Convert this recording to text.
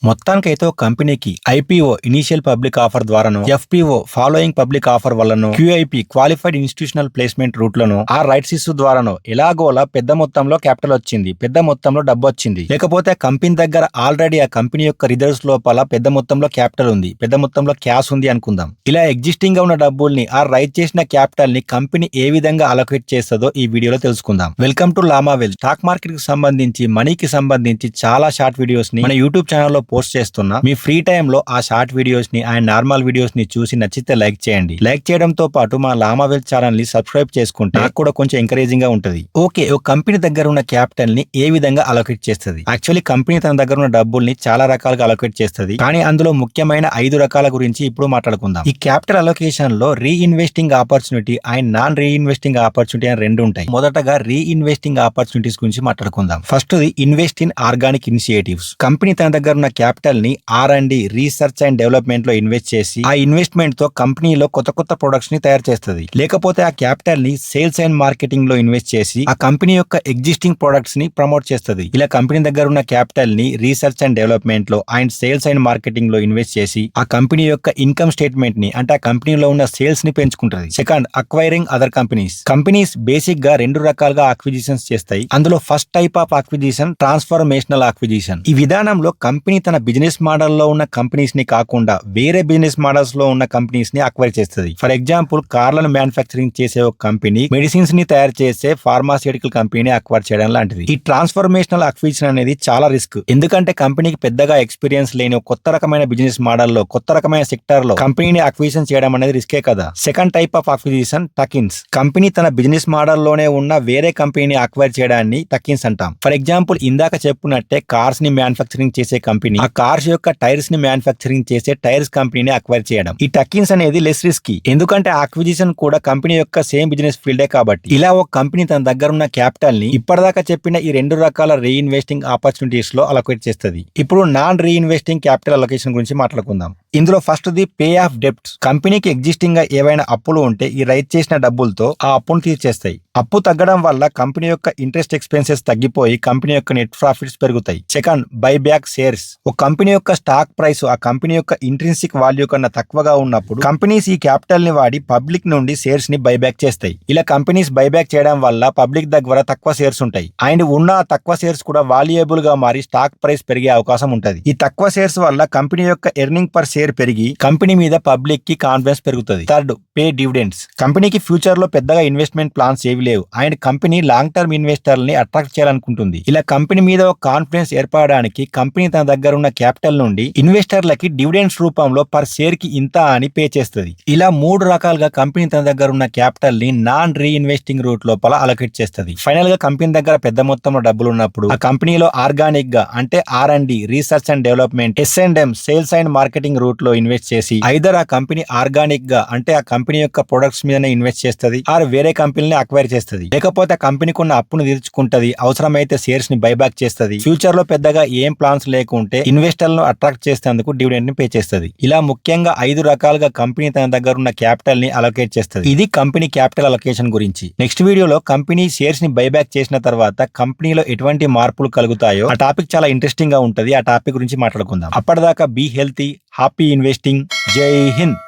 మొత్తానికైతే ఒక కంపెనీకి ఐపీఓ ఇనీషియల్ పబ్లిక్ ఆఫర్ ద్వారానో, ఎఫ్పీఓ ఫాలోయింగ్ పబ్లిక్ ఆఫర్ వల్లనో, QIP qualified institutional placement route లోనో, ఆ రైట్స్ ఇష్యూ ద్వారానో ఎలాగోలా పెద్ద మొత్తంలో క్యాపిటల్ వచ్చింది, పెద్ద మొత్తంలో డబ్బు వచ్చింది. లేకపోతే కంపెనీ దగ్గర ఆల్రెడీ ఆ కంపెనీ యొక్క రిజర్వ్స్ లోపల పెద్ద మొత్తంలో క్యాపిటల్ ఉంది, పెద్ద మొత్తంలో క్యాష్ ఉంది అనుకుందాం. ఇలా ఎగ్జిస్టింగ్ గా ఉన్న డబ్బుల్ని ఆ రైట్ చేసిన క్యాపిటల్ ని కంపెనీ ఏ విధంగా అలొకేట్ చేస్తుందో ఈ వీడియోలో తెలుసుకుందాం. వెల్కమ్ టు లామావెల్. స్టాక్ మార్కెట్ కి సంబంధించి, మనీకి సంబంధించి చాలా షార్ట్ వీడియోస్ ని మన యూట్యూబ్ ఛానల్లో పోస్ట్ చేస్తున్నా. మీ ఫ్రీ టైమ్ లో ఆ షార్ట్ వీడియోస్ ని అండ్ నార్మల్ వీడియోస్ ని చూసి నచ్చితే లైక్ చేయండి. లైక్ చేయడంతో పాటు మా లామావెల్ ఛానల్ ని సబ్స్క్రైబ్ చేసుకుంటే నాకు కూడా కొంచెం ఎంకరేజింగ్ గా ఉంటది. ఓకే, ఒక కంపెనీ దగ్గర ఉన్న క్యాపిటల్ ని ఏ విధంగా అలొకేట్ చేస్తుంది? యాక్చువల్లీ కంపెనీ తన దగ్గర ఉన్న డబ్బుల్ని చాలా రకాలుగా అలొకేట్ చేస్తుంది, కానీ అందులో ముఖ్యమైన 5 రకాల గురించి ఇప్పుడు మాట్లాడుకుందాం. ఈ క్యాపిటల్ అలొకేషన్ లో రీఇన్వెస్టింగ్ ఆపర్చునిటీ అండ్ నాన్ రీఇన్వెస్టింగ్ ఆపర్చునిటీ అని 2 ఉంటాయి. మొదటగా రీఇన్వెస్టింగ్ ఆపర్చునిటీస్ గురించి మాట్లాడుకుందాం. First the invest in organic initiatives. Company తన దగ్గర ఉన్న క్యాపిటల్ ని R&D రీసెర్చ్ అండ్ డెవలప్మెంట్ లో ఇన్వెస్ట్ చేసి ఆ ఇన్వెస్ట్మెంట్ తో కంపెనీలో కొత్త కొత్త ప్రొడక్ట్స్ ని తయారు చేస్తుంది. లేకపోతే ఆ క్యాపిటల్ ని సేల్స్ అండ్ మార్కెటింగ్ లో ఇన్వెస్ట్ చేసి ఆ కంపెనీ యొక్క ఎగ్జిస్టింగ్ ప్రొడక్ట్స్ ని ప్రమోట్ చేస్తుంది. ఇలా కంపెనీ దగ్గర ఉన్న క్యాపిటల్ ని రీసెర్చ్ అండ్ డెవలప్మెంట్ లో అండ్ సేల్స్ అండ్ మార్కెటింగ్ లో ఇన్వెస్ట్ చేసి ఆ కంపెనీ యొక్క ఇన్కమ్ స్టేట్మెంట్ ని, అంటే ఆ కంపెనీలో ఉన్న సేల్స్ ని పెంచుకుంటుంది. Second, acquiring other companies. Companies basic గా 2 రకాలుగా అక్విజిషన్స్ చేస్తాయి. అందులో first type of acquisition transformational acquisition. ఈ విధానంలో కంపెనీ తన బిజినెస్ మోడల్ లో ఉన్న కంపెనీస్ ని కాకుండా వేరే బిజినెస్ మోడల్స్ లో ఉన్న కంపెనీస్ ని అక్వైర్ చేస్తుంది. ఫర్ ఎగ్జాంపుల్, కార్లను మ్యానుఫ్యాక్చరింగ్ చేసే ఒక కంపెనీ మెడిసిన్స్ ని తయారు చేసే ఫార్మాస్యూటికల్ కంపెనీని అక్వైర్ చేయడం లాంటిది. ఈ ట్రాన్స్ఫర్మేషనల్ అక్విజిషన్ అనేది చాలా రిస్క్. ఎందుకంటే కంపెనీకి పెద్దగా ఎక్స్పీరియన్స్ లేని కొత్త రకమైన బిజినెస్ మోడల్ లో, కొత్త రకమైన సెక్టర్ లో కంపెనీని అక్విజిషన్ చేయడం అనేది రిస్కే కదా. Second type of acquisition tuck ins. Company తన బిజినెస్ మోడల్ లోనే ఉన్న వేరే కంపెనీని అక్వైర్ చేయడాన్ని టకిన్స్ అంటాం. ఫర్ ఎగ్జాంపుల్, ఇందాక చెప్పుకున్నట్టే కార్స్ ని మ్యానుఫ్యాక్చరింగ్ చేసే కంపెనీ ఆ కార్స్ యొక్క టైర్స్ ని మ్యానుఫ్యాక్చరింగ్ చేసే టైర్స్ కంపెనీని అక్వైర్ చేయడం. ఈ టకిన్స్ అనేది లెస్ రిస్కీ, ఎందుకంటే అక్విజిషన్ కూడా కంపెనీ యొక్క సేమ్ బిజినెస్ ఫీల్డే కాబట్టి. ఇలా ఒక కంపెనీ తన దగ్గర ఉన్న క్యాపిటల్ ని ఇప్పటిదాకా చెప్పిన ఈ 2 రకాల రీఇన్వెస్టింగ్ ఆపర్చునిటీస్ లో అలొకేట్ చేస్తుంది. ఇప్పుడు నాన్ రీఇన్వెస్టింగ్ క్యాపిటల్ అలొకేషన్ గురించి మాట్లాడుకుందాం. ఇందులో first the pay of debts. కంపెనీకి ఎగ్జిస్టింగ్ గా ఏవైనా అప్పులు ఉంటే ఈ రైట్ చేసిన డబ్బులతో ఆ అప్పును తీర్చేస్తాయి. అప్పు తగ్గడం వల్ల కంపెనీ యొక్క ఇంట్రెస్ట్ ఎక్స్పెన్సెస్ తగ్గిపోయి కంపెనీ యొక్క నెట్ ప్రాఫిట్స్ పెరుగుతాయి. Second, buy back shares. ఒక కంపెనీ యొక్క స్టాక్ ప్రైస్ ఆ కంపెనీ యొక్క ఇంట్రిన్సిక్ వాల్యూ కన్నా తక్కువగా ఉన్నప్పుడు కంపెనీస్ ఈ క్యాపిటల్ ని వాడి పబ్లిక్ నుండి షేర్స్ ని బైబ్యాక్ చేస్తాయి. ఇలా కంపెనీస్ బైబ్యాక్ చేయడం వల్ల పబ్లిక్ దగ్గర తక్కువ షేర్స్ ఉంటాయి అండ్ ఉన్న తక్కువ షేర్స్ కూడా వాల్యుయబుల్ గా మారి స్టాక్ ప్రైస్ పెరిగే అవకాశం ఉంటది. ఈ తక్కువ షేర్స్ వల్ల కంపెనీ యొక్క ఎర్నింగ్ పర్ షేర్ పెరిగి కంపెనీ మీద పబ్లిక్ కి కాన్ఫిడెన్స్ పెరుగుతుంది. Third, pay dividends. కంపెనీకి ఫ్యూచర్ లో పెద్దగా ఇన్వెస్ట్మెంట్ ప్లాన్స్ ఏవి లేవు అండ్ కంపెనీ లాంగ్ టర్మ్ ఇన్వెస్టర్లని అట్రాక్ట్ చేయాలనుకుంటుంది. ఇలా కంపెనీ మీద ఒక కాన్ఫిడెన్స్ ఏర్పడడానికి కంపెనీ తన దగ్గర ఉన్న క్యాపిటల్ నుండి ఇన్వెస్టర్లకి డివిడెండ్స్ రూపంలో పర్ షేర్ కి ఇంత అని పే చేస్తుంది. ఇలా 3 రకాలుగా కంపెనీ తన దగ్గర ఉన్న క్యాపిటల్ ని నాన్ రీఇన్వెస్టింగ్ రూట్ లోపల అలొకేట్ చేస్తుంది. ఫైనల్ గా కంపెనీ దగ్గర పెద్ద మొత్తంలో డబ్బులు ఉన్నప్పుడు ఆ కంపెనీలో ఆర్గానిక్ గా, అంటే R&D research and development, S&M sales and marketing route లో ఇన్వెస్ట్ చేసి ఐదర్ ఆ కంపెనీ ఆర్గానిక్ గా, అంటే ఆ కంపెనీ యొక్క ప్రొడక్ట్స్ మీదనే ఇన్వెస్ట్ చేస్తుంది, ఆర్ వేరే కంపెనీని అక్వైర్ చేస్తుంది. లేకపోతే ఆ కంపెనీకి ఉన్న అప్పును తీర్చుకుంటది, అవసరమైతే షేర్స్ ని బైబ్యాక్ చేస్తుంది. ఫ్యూచర్ లో పెద్దగా ఏం ప్లాన్స్ లేకుంటే ఇన్వెస్టర్లను అట్రాక్ట్ చేసేందుకు డివిడెండ్ ని పే చేస్తుంది. ఇలా ముఖ్యంగా 5 రకాలుగా కంపెనీ తన దగ్గర ఉన్న క్యాపిటల్ ని అలొకేట్ చేస్తుంది. ఇది కంపెనీ క్యాపిటల్ అలొకేషన్ గురించి. నెక్స్ట్ వీడియోలో కంపెనీ షేర్స్ ని బైబ్యాక్ చేసిన తర్వాత కంపెనీలో ఎటువంటి మార్పులు కలుగుతాయో ఆ టాపిక్ చాలా ఇంట్రెస్టింగ్ గా ఉంటది. ఆ టాపిక్ గురించి మాట్లాడుకుందాం. అప్పటిదాకా బీ హెల్తీ, హ్యాపీ ఇన్వెస్టింగ్. జై హింద్.